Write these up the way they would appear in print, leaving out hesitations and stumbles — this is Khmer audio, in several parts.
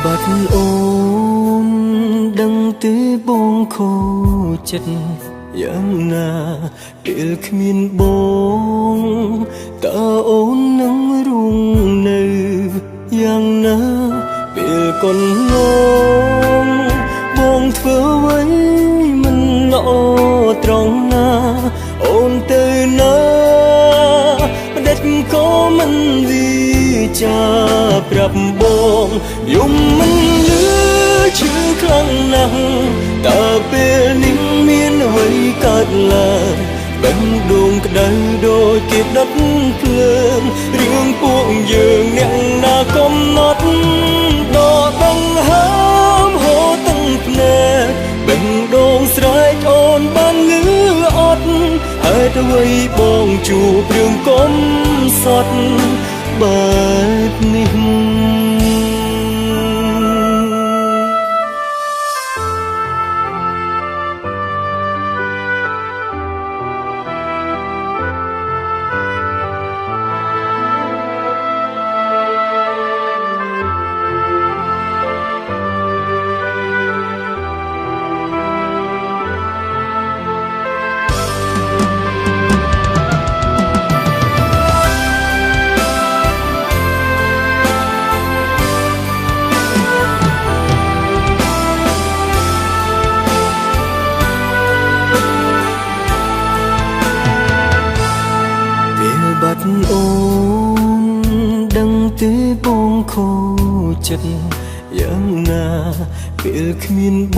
បាត់អូនដឹងទេបងខូចចិត្តយ៉ាងណាពេលគ្មានបងតើអូននឹងរួងនៅយ៉ាងណាពេលកូនងងបងធ្វើអ្វីមិនល្អត្រង់ណាអូនទៅណាផ្ដេចក៏មិនវិចាប្រាប់បងយំមិនលឺឈឺខ្លាំងណាស់តើពេលនេះមានអ្វីកើតឡើងបេះដូងក្តៅដូចគេដុតភ្លើងរឿងពួកយើងអ្នកណាកំណត់ដកដង្ហើមហូរទាំងភ្នែកបេះដូងស្រែកអូនបានលឺអត់ហេតុអ្វីបងជួបរឿងកំសត់បែបនេះបាត់អូនដឹងទេបងខូចចិត្តយ៉ាងណាពេលគ្មានប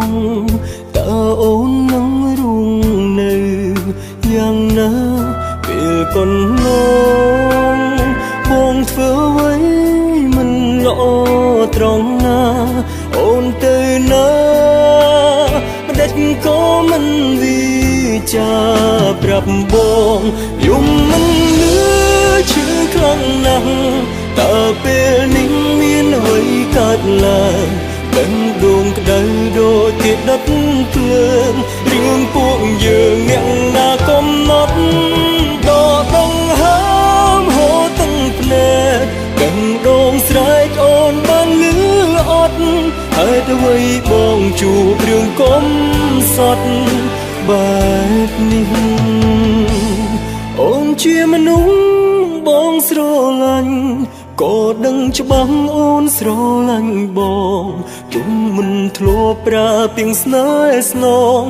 ងតើអូននឹងរួងនៅយ៉ាងណាពេលកូនងងបងធ្វើអ្វីមិនល្អត្រង់ណាអូនទៅណាផ្ដេចក៏មិនវិចាប្រាប់បងយំមិនលឺឈឺខ្លាំងណាស់តើពេលនេះមានអ្វីកើតឡើងបេះដូងក្តៅដូចគេដុតភ្លើងរឿងពួកយើងអ្នកណាកំណត់ដកដង្ហើមហូរទាំងភ្នែកបេះដូងស្រែកអូនបានលឺអត់ហេតុអ្វីបងជួបរឿងកំសត់បែបនេះអូនជាមនុស្សបងស្រឡាញ់ក៏ដឹងច្បាស់អូនស្រឡាញ់បងទុំមិនធ្លាប់ប្រើពាក្យស្នេហ៍ស្នង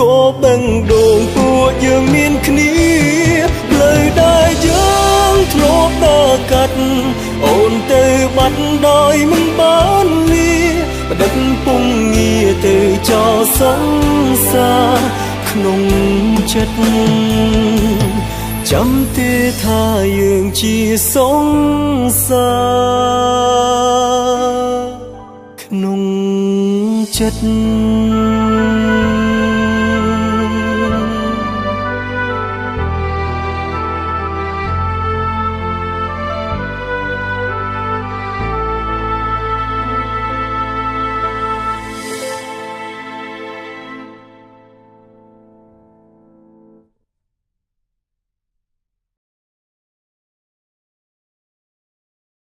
ក៏បេះដូងពួកយើងមានគ្នាផ្លូវដែលយើងធ្លាប់ដើរកាត់អូនទៅបាត់ដោយមិនបានលាបដិបពងងារទៅចោលសង្សារក្នុងចិត្តចាំទេថាយើងជាសង្សារក្នុងចិត្ត